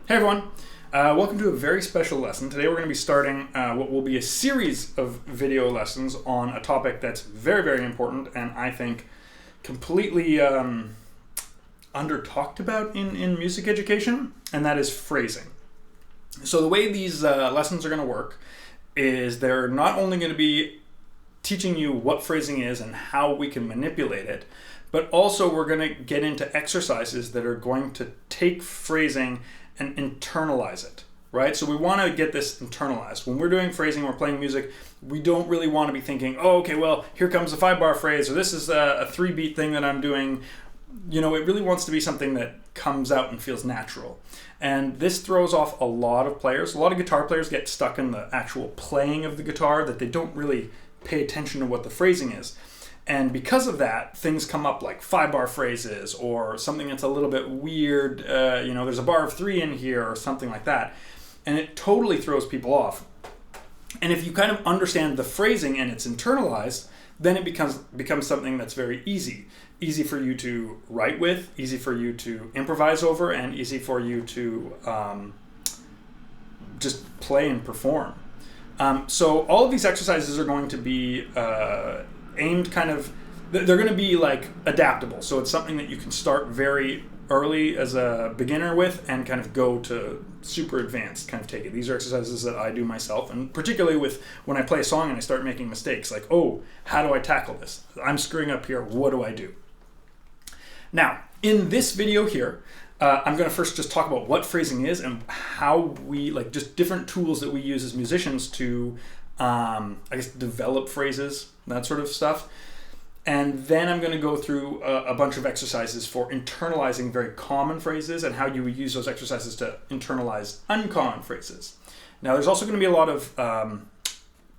Hey everyone, welcome to a very special lesson. Today we're going to be starting what will be a series of video lessons on a topic that's very, very important and I think completely under-talked about in music education, and that is phrasing. So the way these lessons are going to work is they're not only going to be teaching you what phrasing is and how we can manipulate it, but also we're going to get into exercises that are going to take phrasing and internalize it, right? So we want to get this internalized. When we're doing phrasing, we're playing music, we don't really want to be thinking, oh, okay, well, here comes a 5-bar phrase, or this is a 3-beat thing that I'm doing. You know, it really wants to be something that comes out and feels natural. And this throws off a lot of players. A lot of guitar players get stuck in the actual playing of the guitar, that they don't really pay attention to what the phrasing is. And because of that, things come up like 5-bar phrases or something that's a little bit weird. There's a bar of 3 in here or something like that. And it totally throws people off. And if you kind of understand the phrasing and it's internalized, then it becomes something that's very easy. Easy for you to write with, easy for you to improvise over, and easy for you to just play and perform. So all of these exercises are going to be aimed they're going to be like adaptable. So it's something that you can start very early as a beginner with and kind of go to super advanced, kind of take it. These are exercises that I do myself, and particularly with when I play a song and I start making mistakes, like, oh, how do I tackle this? I'm screwing up here, what do I do? Now, in this video here, I'm going to first just talk about what phrasing is and how we, just different tools that we use as musicians to, develop phrases, that sort of stuff. And then I'm going to go through a bunch of exercises for internalizing very common phrases and how you would use those exercises to internalize uncommon phrases. Now, there's also going to be a lot of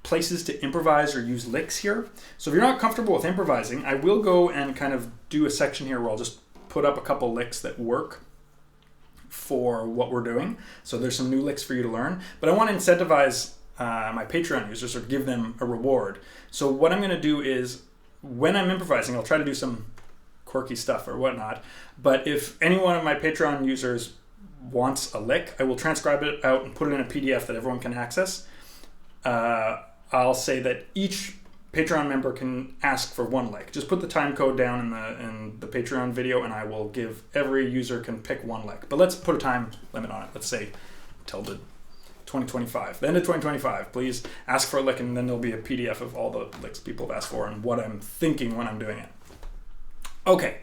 places to improvise or use licks here. So if you're not comfortable with improvising, I will go and kind of do a section here where I'll just put up a couple licks that work for what we're doing. So there's some new licks for you to learn. But I want to incentivize my Patreon users or give them a reward. So what I'm going to do is, when I'm improvising, I'll try to do some quirky stuff or whatnot. But if any one of my Patreon users wants a lick, I will transcribe it out and put it in a PDF that everyone can access. I'll say that each Patreon member can ask for one lick. Just put the time code down in the Patreon video, and I will give every user can pick one lick. But let's put a time limit on it. Let's say till the 2025, the end of 2025. Please ask for a lick, and then there'll be a PDF of all the licks people have asked for and what I'm thinking when I'm doing it. Okay,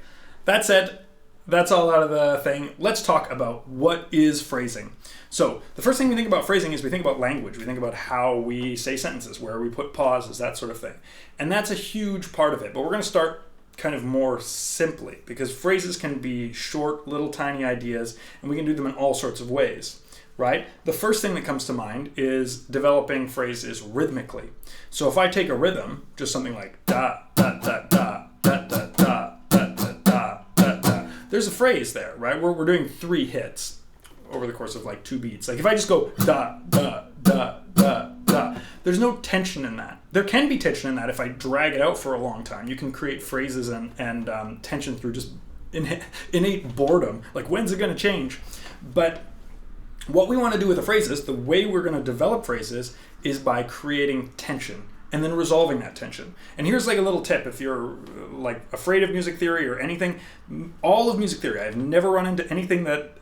that said, that's all out of the thing. Let's talk about what is phrasing. So the first thing we think about phrasing is we think about language. We think about how we say sentences, where we put pauses, that sort of thing. And that's a huge part of it. But we're going to start kind of more simply, because phrases can be short, little tiny ideas, and we can do them in all sorts of ways. Right? The first thing that comes to mind is developing phrases rhythmically. So if I take a rhythm, just something like da, da, da, da, da, da, da, da, da, da, da, da, there's a phrase there, right? We're doing 3 hits over the course of 2 beats. Like if I just go da, da, da, da, da, there's no tension in that. There can be tension in that if I drag it out for a long time. You can create phrases and tension through just innate boredom. Like, when's it going to change? But what we want to do with the phrases, the way we're going to develop phrases, is by creating tension and then resolving that tension. And here's a little tip. If you're afraid of music theory or anything, all of music theory, I've never run into anything that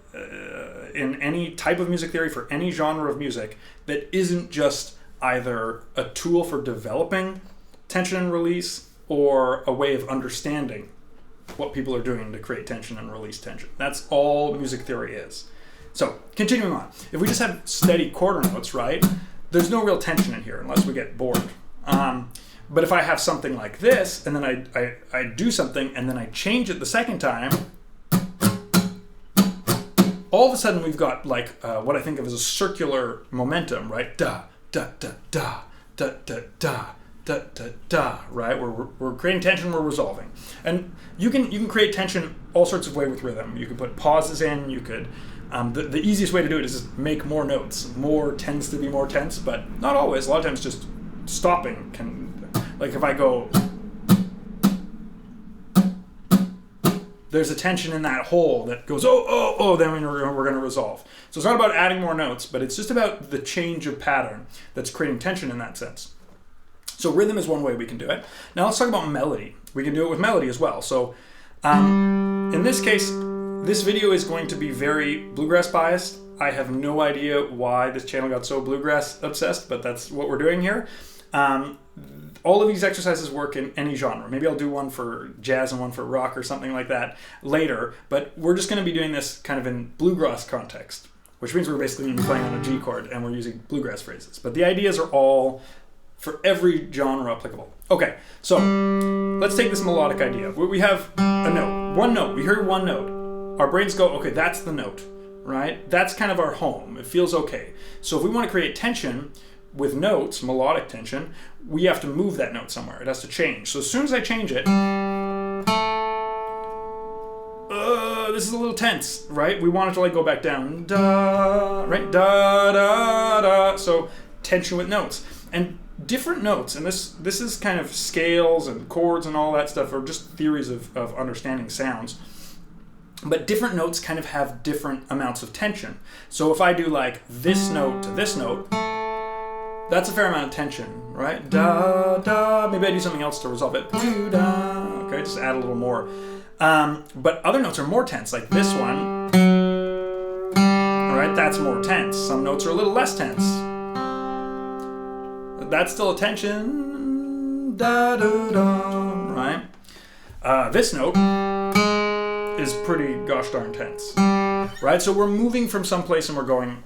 in any type of music theory for any genre of music that isn't just either a tool for developing tension and release or a way of understanding what people are doing to create tension and release tension. That's all music theory is. So, continuing on. If we just have steady quarter notes, right, there's no real tension in here unless we get bored. But if I have something like this, and then I do something, and then I change it the second time, all of a sudden we've got what I think of as a circular momentum, right? Da, da, da, da, da, da, da, da, da, da, right? We're creating tension, we're resolving. And you can create tension all sorts of ways with rhythm. You can put pauses in, you could... The easiest way to do it is just make more notes. More tends to be more tense, but not always. A lot of times just stopping can... Like if I go... there's a tension in that hole that goes, oh, oh, oh, then we're going to resolve. So it's not about adding more notes, but it's just about the change of pattern that's creating tension in that sense. So rhythm is one way we can do it. Now let's talk about melody. We can do it with melody as well. So in this case, this video is going to be very bluegrass biased. I have no idea why this channel got so bluegrass obsessed, but that's what we're doing here. All of these exercises work in any genre. Maybe I'll do one for jazz and one for rock or something like that later, but we're just going to be doing this kind of in bluegrass context, which means we're basically going to be playing on a G chord and we're using bluegrass phrases. But the ideas are all for every genre applicable. Okay, so let's take this melodic idea. We have a note, one note. We hear one note. Our brains go, okay, that's the note, right? That's kind of our home. It feels okay. So if we want to create tension with notes, melodic tension, we have to move that note somewhere. It has to change. So as soon as I change it, this is a little tense, right? We want it to like go back down, da, right? Da, da, da. So tension with notes. And different notes, and this is kind of scales and chords and all that stuff, are just theories of understanding sounds. But different notes kind of have different amounts of tension. So if I do like this note to this note, that's a fair amount of tension, right? Da, da. Maybe I do something else to resolve it. Do, da. Okay, just add a little more. But other notes are more tense, like this one. Right, that's more tense. Some notes are a little less tense. That's still a tension. Da, da, da. Right? This note is pretty gosh darn tense. Right? So we're moving from someplace and we're going,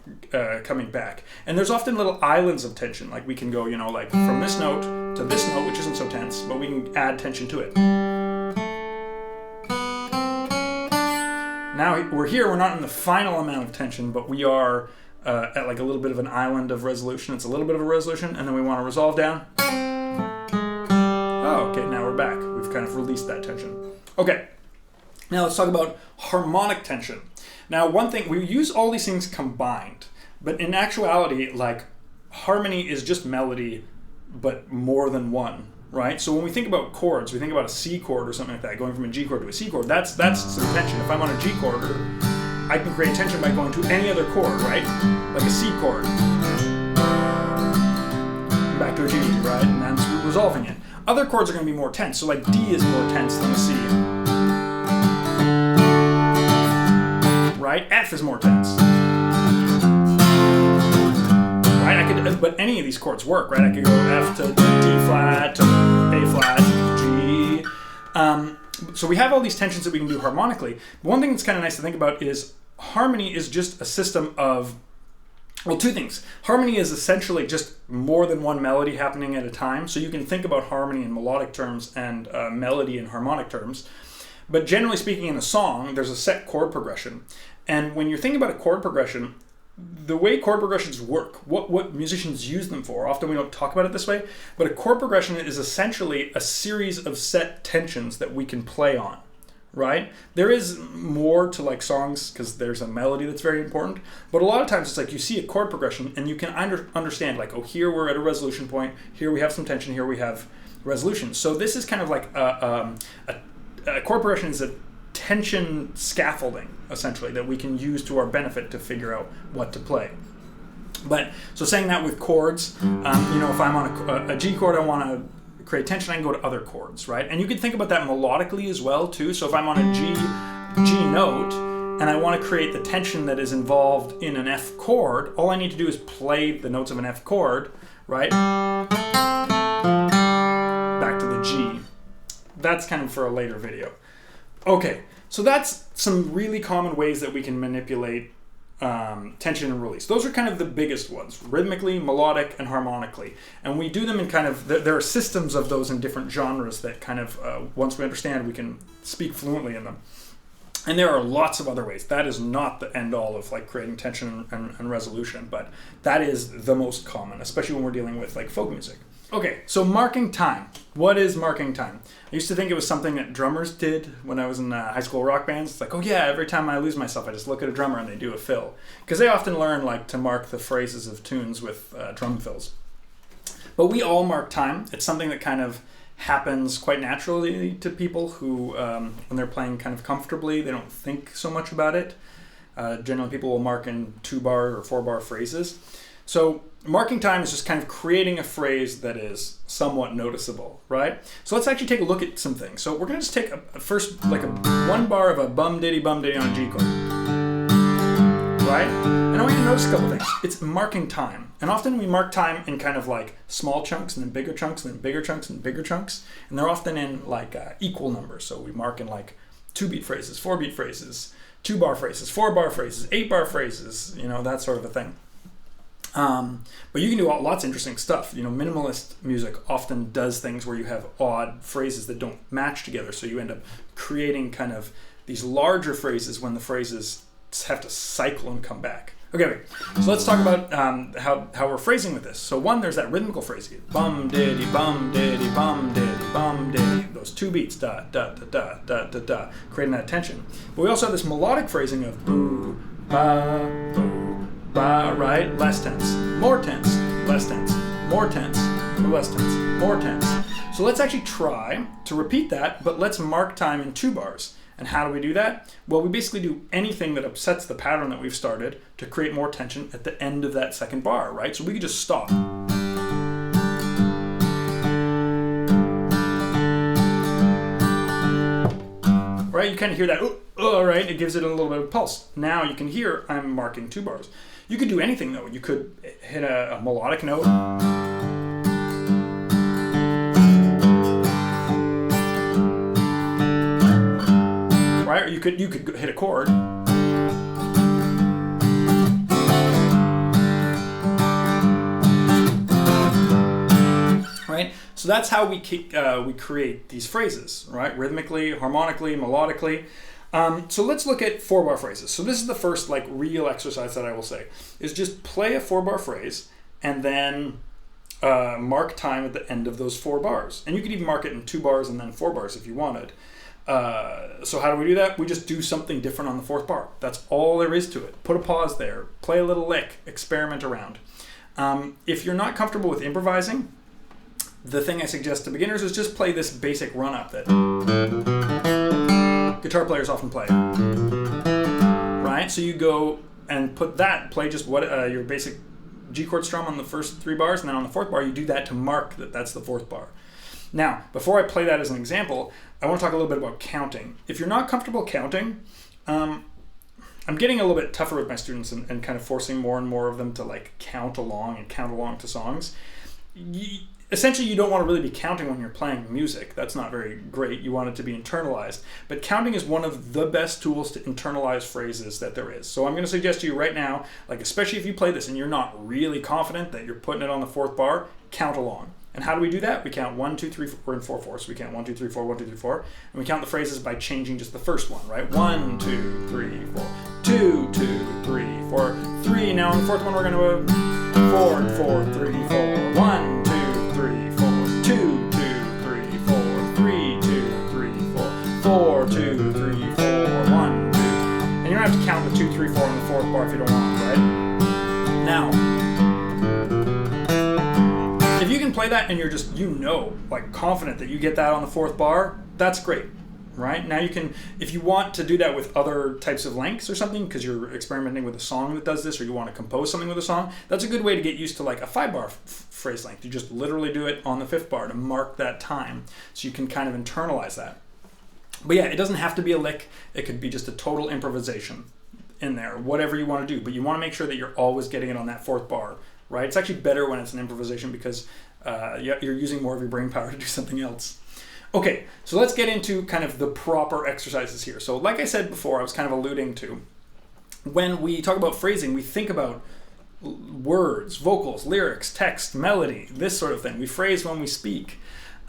coming back. And there's often little islands of tension. Like we can go, you know, like from this note to this note, which isn't so tense, but we can add tension to it. Now we're here, we're not in the final amount of tension, but we are at like a little bit of an island of resolution. It's a little bit of a resolution, and then we want to resolve down. Oh, okay, now we're back. We've kind of released that tension. Okay, now let's talk about harmonic tension. Now, one thing, we use all these things combined, but in actuality, like, harmony is just melody, but more than one, right? So when we think about chords, we think about a C chord or something like that, going from a G chord to a C chord, that's some tension. If I'm on a G chord, I can create tension by going to any other chord, right? Like a C chord. Back to a G, right? And that's resolving it. Other chords are going to be more tense, so like D is more tense than a C. Right? F is more tense. Right? But any of these chords work, right? I could go F to D flat to A flat to G. So we have all these tensions that we can do harmonically. But one thing that's kind of nice to think about is harmony is just a system of, well, two things. Harmony is essentially just more than one melody happening at a time. So you can think about harmony in melodic terms and melody in harmonic terms. But generally speaking, in a song, there's a set chord progression. And when you're thinking about a chord progression, the way chord progressions work, what musicians use them for, often we don't talk about it this way, but a chord progression is essentially a series of set tensions that we can play on, right? There is more to like songs because there's a melody that's very important, but a lot of times it's like you see a chord progression and you can understand like, oh, here we're at a resolution point, here we have some tension, here we have resolution. So this is kind of like a chord progression is a tension scaffolding, essentially, that we can use to our benefit to figure out what to play. But, so saying that with chords, you know, if I'm on a G chord, I want to create tension, I can go to other chords, right? And you can think about that melodically as well, too. So if I'm on a G note, and I want to create the tension that is involved in an F chord, all I need to do is play the notes of an F chord, right? Back to the G. That's kind of for a later video. Okay, so that's some really common ways that we can manipulate tension and release. Those are kind of the biggest ones, rhythmically, melodic, and harmonically. And we do them in kind of, there are systems of those in different genres that kind of, once we understand, we can speak fluently in them. And there are lots of other ways. That is not the end all of like creating tension and resolution, but that is the most common, especially when we're dealing with like folk music. Okay, so marking time. What is marking time? I used to think it was something that drummers did when I was in high school rock bands. It's like, oh yeah, every time I lose myself, I just look at a drummer and they do a fill. Because they often learn like to mark the phrases of tunes with drum fills. But we all mark time. It's something that kind of happens quite naturally to people who, when they're playing kind of comfortably, they don't think so much about it. Generally, people will mark in 2-bar or 4-bar phrases. So marking time is just kind of creating a phrase that is somewhat noticeable, right? So let's actually take a look at some things. So we're going to just take first like a 1 bar of a bum diddy on a G chord, right? And I want you to notice a couple things. It's marking time. And often we mark time in kind of like small chunks and then bigger chunks and then bigger chunks and bigger chunks. And they're often in like equal numbers. So we mark in like 2-beat phrases, 4-beat phrases, 2-bar phrases, 4-bar phrases, 8-bar phrases, that sort of a thing. But you can do lots of interesting stuff. Minimalist music often does things where you have odd phrases that don't match together. So you end up creating kind of these larger phrases when the phrases have to cycle and come back. Okay, so let's talk about how we're phrasing with this. So one, there's that rhythmical phrasing. Bum diddy, bum diddy, bum diddy, bum diddy. Those 2 beats, da, da, da, da, da, da, da, creating that tension. But we also have this melodic phrasing of boo, ba, boo, ba, right? Less tense, more tense, less tense, more tense, less tense, more tense. So let's actually try to repeat that, but let's mark time in 2 bars. And how do we do that? Well, we basically do anything that upsets the pattern that we've started to create more tension at the end of that 2nd bar, right? So we could just stop. Right? You kind of hear that, right? It gives it a little bit of pulse. Now you can hear I'm marking 2 bars. You could do anything though. You could hit a melodic note. Right? Or you could hit a chord. Right? So that's how we create these phrases, right? Rhythmically, harmonically, melodically. So let's look at 4-bar phrases. So this is the first like real exercise that I will say, is just play a 4-bar phrase and then mark time at the end of those 4 bars. And you could even mark it in 2 bars and then 4 bars if you wanted. So how do we do that? We just do something different on the 4th bar. That's all there is to it. Put a pause there, play a little lick, experiment around. If you're not comfortable with improvising, the thing I suggest to beginners is just play this basic run-up that guitar players often play. Right? So you go and play just what your basic G chord strum on the first 3 bars, and then on the 4th bar you do that to mark that that's the 4th bar. Now, before I play that as an example, I want to talk a little bit about counting. If you're not comfortable counting, I'm getting a little bit tougher with my students and kind of forcing more and more of them to like count along to songs. Essentially, you don't want to really be counting when you're playing music. That's not very great. You want it to be internalized. But counting is one of the best tools to internalize phrases that there is. So I'm going to suggest to you right now, like especially if you play this and you're not really confident that you're putting it on the 4th bar, count along. And how do we do that? We count 1, 2, 3, 4. We're in 4/4, so we count 1, 2, 3, 4, 1, 2, 3, 4. And we count the phrases by changing just the first one, right? 1, 2, 3, 4. 2, 2, 3, 4. 3. Now on the 4th one, we're going to 4, 4, 3, 4. 1, 2, 3, 4. 2, 2, 3, 4. 3, 2, 3, 4. 4, 2, 3, 4. 1, 2. And you don't have to count the 2, 3, 4 on the 4th bar if you don't want, right? Now, if you can play that and you're just, like confident that you get that on the 4th bar, that's great, right? Now you can, if you want to do that with other types of lengths or something, because you're experimenting with a song that does this, or you want to compose something with a song, that's a good way to get used to like a 5-bar phrase length. You just literally do it on the 5th bar to mark that time, so you can kind of internalize that. But yeah, it doesn't have to be a lick. It could be just a total improvisation in there, whatever you want to do, but you want to make sure that you're always getting it on that 4th bar. Right? It's actually better when it's an improvisation because you're using more of your brain power to do something else. Okay, so let's get into kind of the proper exercises here. So like I said before, I was kind of alluding to, when we talk about phrasing, we think about words, vocals, lyrics, text, melody, this sort of thing. We phrase when we speak.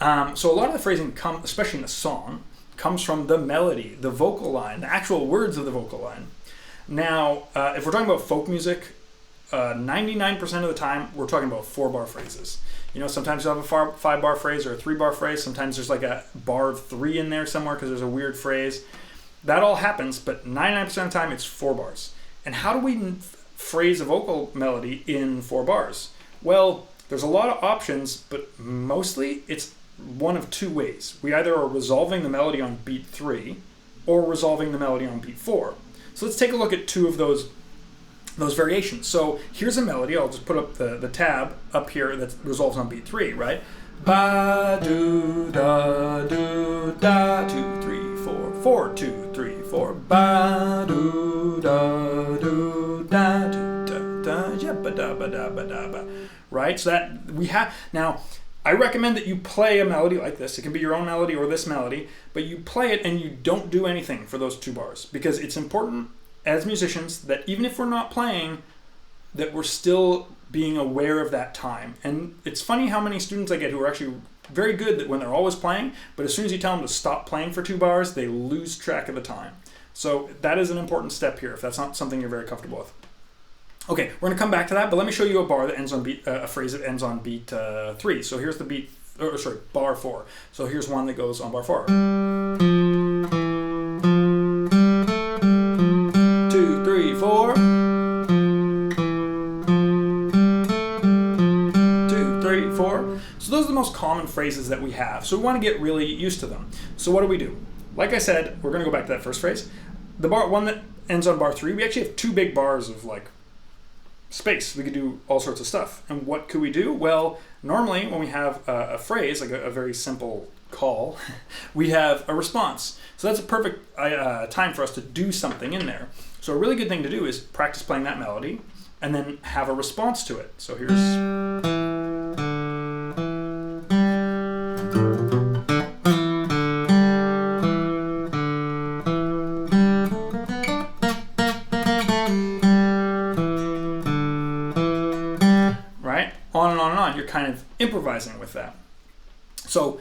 So a lot of the phrasing, especially in a song, comes from the melody, the vocal line, the actual words of the vocal line. Now, if we're talking about folk music, 99% of the time we're talking about 4-bar phrases. Sometimes you'll have a 5-bar phrase or a 3-bar phrase. Sometimes there's like a bar of 3 in there somewhere because there's a weird phrase. That all happens, but 99% of the time it's 4 bars. And how do we phrase a vocal melody in 4 bars? Well, there's a lot of options, but mostly it's one of two ways. We either are resolving the melody on beat 3 or resolving the melody on beat 4. So let's take a look at two of those variations. So here's a melody. I'll just put up the tab up here that resolves on beat 3, right? Ba do da do da 2 3 4 4 2 3 4 ba do da do da do da da ja ba da ba da ba da ba. Right? So that we have now. I recommend that you play a melody like this. It can be your own melody or this melody, but you play it and you don't do anything for those 2 bars, because it's important as musicians that even if we're not playing, that we're still being aware of that time. And it's funny how many students I get who are actually very good that when they're always playing, but as soon as you tell them to stop playing for 2 bars, they lose track of the time. So that is an important step here if that's not something you're very comfortable with. Okay, we're going to come back to that, but let me show you a bar that ends on beat, a phrase that ends on beat 3. So here's the bar 4. So here's one that goes on bar 4. 2 3 4. 2 3 4. So those are the most common phrases that we have. So we want to get really used to them. So what do? Like I said, we're going to go back to that first phrase. The bar one that ends on bar 3, we actually have 2 big bars of like space. We could do all sorts of stuff. And what could we do? Well, normally when we have a phrase, like a very simple call, we have a response. So that's a perfect time for us to do something in there. So a really good thing to do is practice playing that melody and then have a response to it. So here's... on and on and on, you're kind of improvising with that. So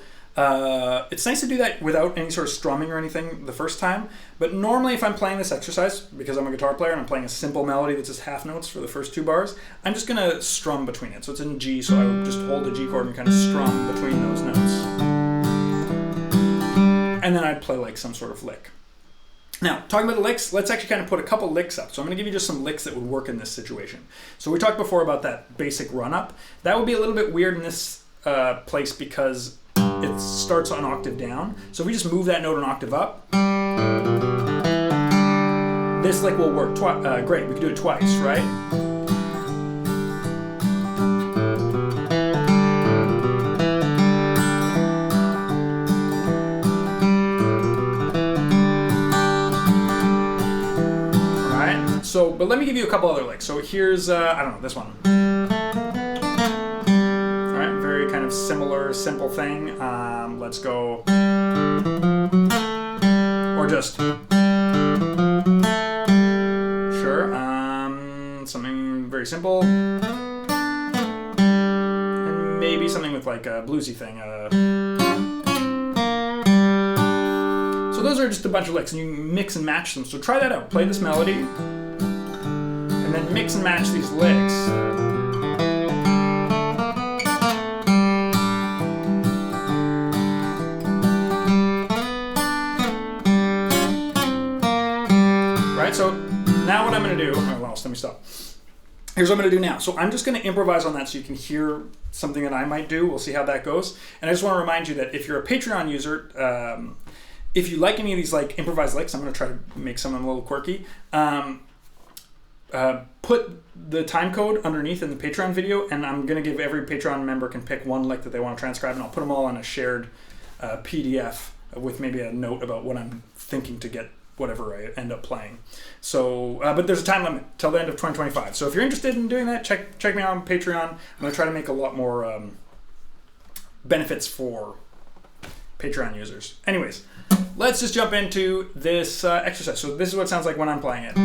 it's nice to do that without any sort of strumming or anything the first time, but normally if I'm playing this exercise, because I'm a guitar player and I'm playing a simple melody that's just half notes for the first 2 bars, I'm just going to strum between it. So it's in G, so I would just hold the G chord and kind of strum between those notes. And then I'd play like some sort of lick. Now, talking about the licks, let's actually kind of put a couple licks up. So I'm going to give you just some licks that would work in this situation. So we talked before about that basic run-up. That would be a little bit weird in this place because it starts an octave down. So if we just move that note an octave up, this lick will work great. We can do it twice, right? So, but let me give you a couple other licks. So here's, I don't know, this one. All right, very kind of similar, simple thing. Let's go, or just, sure, something very simple. And maybe something with like a bluesy thing. So those are just a bunch of licks, and you mix and match them. So try that out. Play this melody. And then mix and match these licks. Right, so now what I'm going to do, oh, well, let me stop. Here's what I'm going to do now. So I'm just going to improvise on that so you can hear something that I might do. We'll see how that goes. And I just want to remind you that if you're a Patreon user, if you like any of these like improvised licks, I'm going to try to make some of them a little quirky. Put the time code underneath in the Patreon video, and I'm going to give every Patreon member can pick one lick that they want to transcribe, and I'll put them all on a shared PDF with maybe a note about what I'm thinking to get whatever I end up playing. So, but there's a time limit till the end of 2025. So if you're interested in doing that, check me out on Patreon. I'm going to try to make a lot more benefits for Patreon users. Anyways, let's just jump into this exercise. So this is what it sounds like when I'm playing it.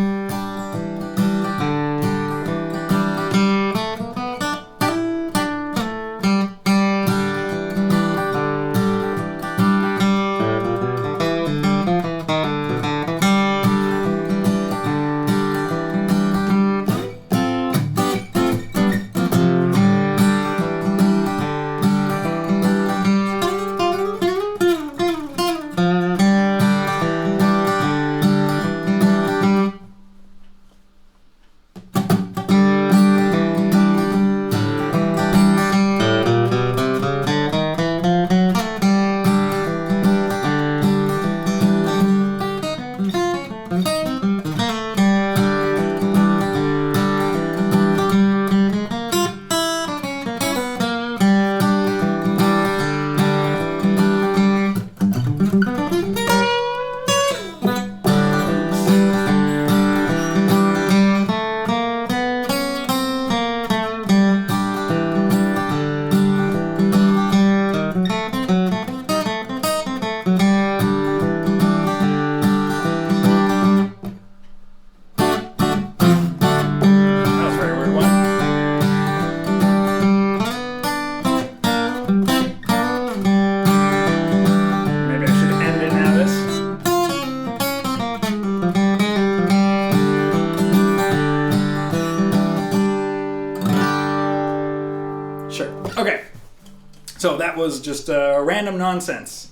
So that was just random nonsense.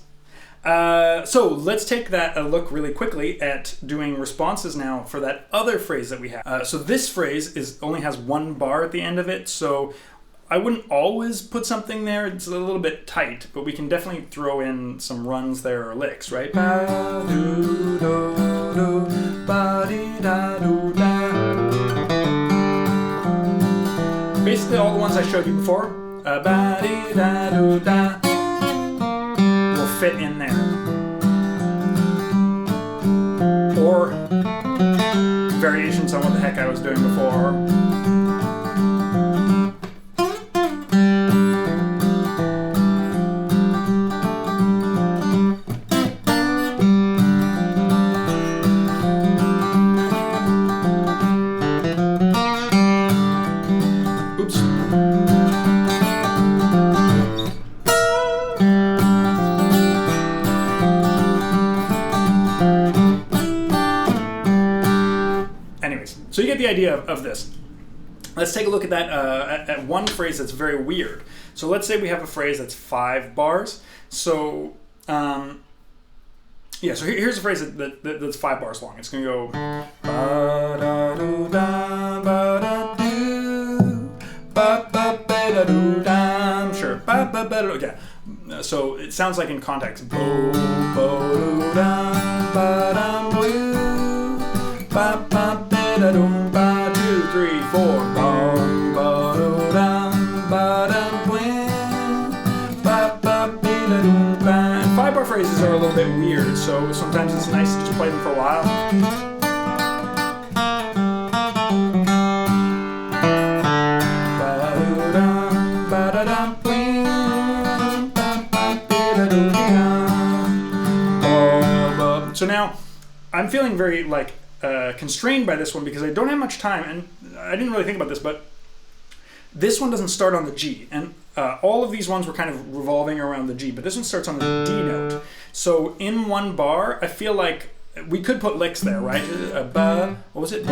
So let's take a look really quickly at doing responses now for that other phrase that we have. So this phrase only has one bar at the end of it, so I wouldn't always put something there. It's a little bit tight, but we can definitely throw in some runs there or licks, right? Basically all the ones I showed you before will fit in there. Or variations on what the heck I was doing before. So you get the idea of this. Let's take a look at that at one phrase that's very weird. So let's say we have a phrase that's 5 bars. So so here's a phrase that's 5 bars long. It's going to go sure. Yeah. So it sounds like in context. 2, 3, 4. And 5-bar phrases are a little bit weird, so sometimes it's nice to just play them for a while. So now I'm feeling very constrained by this one because I don't have much time, and I didn't really think about this, but this one doesn't start on the G, and all of these ones were kind of revolving around the G, but this one starts on the D note. So in one bar, I feel like we could put licks there, right? What was it?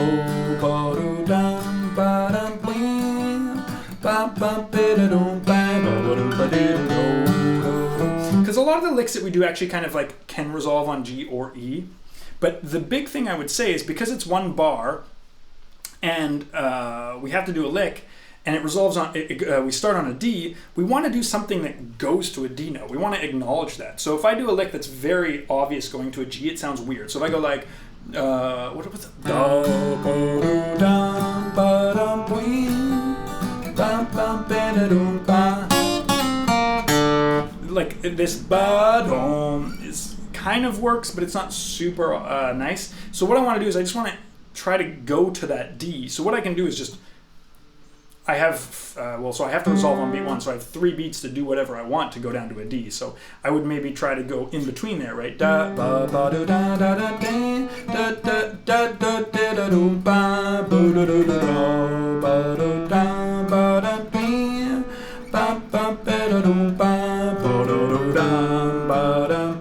Because a lot of the licks that we do actually kind of can resolve on G or E. But the big thing I would say is because it's one bar and we have to do a lick and it resolves on, we start on a D, we want to do something that goes to a D note. We want to acknowledge that. So if I do a lick that's very obvious going to a G, it sounds weird. So if I go what was it? Like this ba-dum is kind of works, but it's not super nice. So what I want to do is I just want to try to go to that D. So what I can do is just, I have to resolve on beat 1, so I have 3 beats to do whatever I want to go down to a D. So I would maybe try to go in between there, right? Da ba ba do da da da da da da da da da do ba ba do do do ba do da ba da ba ba ba do ba ba do da ba da.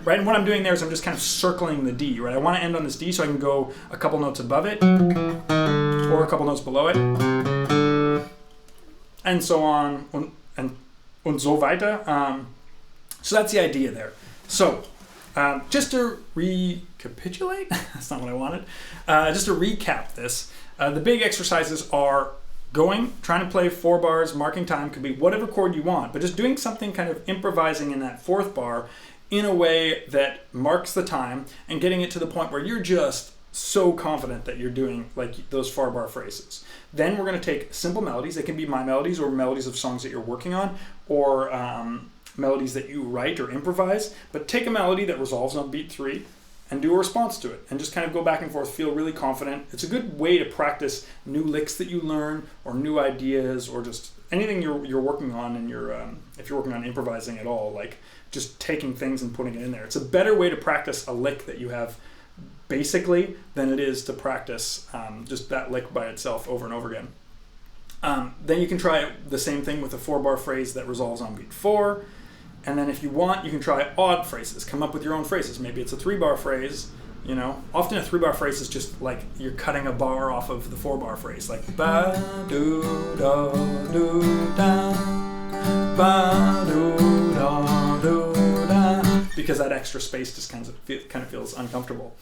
Right, and what I'm doing there is I'm just kind of circling the D, right? I want to end on this D so I can go a couple notes above it or a couple notes below it, and so on, and so weiter. So that's the idea there. So just to recapitulate, that's not what I wanted. Just to recap this, the big exercises are trying to play 4 bars, marking time, could be whatever chord you want, but just doing something kind of improvising in that 4th bar in a way that marks the time and getting it to the point where you're just so confident that you're doing those 4-bar phrases. Then we're going to take simple melodies. They can be my melodies or melodies of songs that you're working on, or melodies that you write or improvise, but take a melody that resolves on beat 3 and do a response to it and just kind of go back and forth, feel really confident. It's a good way to practice new licks that you learn or new ideas or just anything you're working on in your if you're working on improvising at all, just taking things and putting it in there. It's a better way to practice a lick that you have basically than it is to practice just that lick by itself over and over again. Then you can try the same thing with a 4-bar phrase that resolves on beat 4. And then if you want, you can try odd phrases. Come up with your own phrases. Maybe it's a 3-bar phrase. Often a 3-bar phrase is just like you're cutting a bar off of the 4-bar phrase, like ba do da do da. ba do da do da, because that extra space just kind of feels uncomfortable.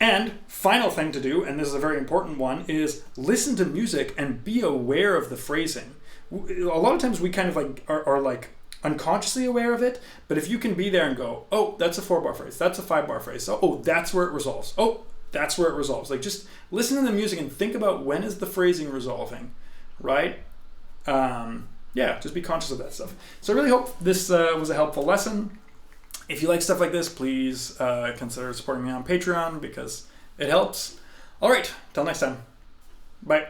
And final thing to do, and this is a very important one, is listen to music and be aware of the phrasing. A lot of times we kind of like are like unconsciously aware of it, but if you can be there and go, oh, that's a 4-bar phrase, that's a 5-bar phrase, oh, that's where it resolves, oh, that's where it resolves. Like, just listen to the music and think about when is the phrasing resolving, right? Yeah, just be conscious of that stuff. So I really hope this was a helpful lesson. If you like stuff like this, please consider supporting me on Patreon because it helps. All right, till next time. Bye.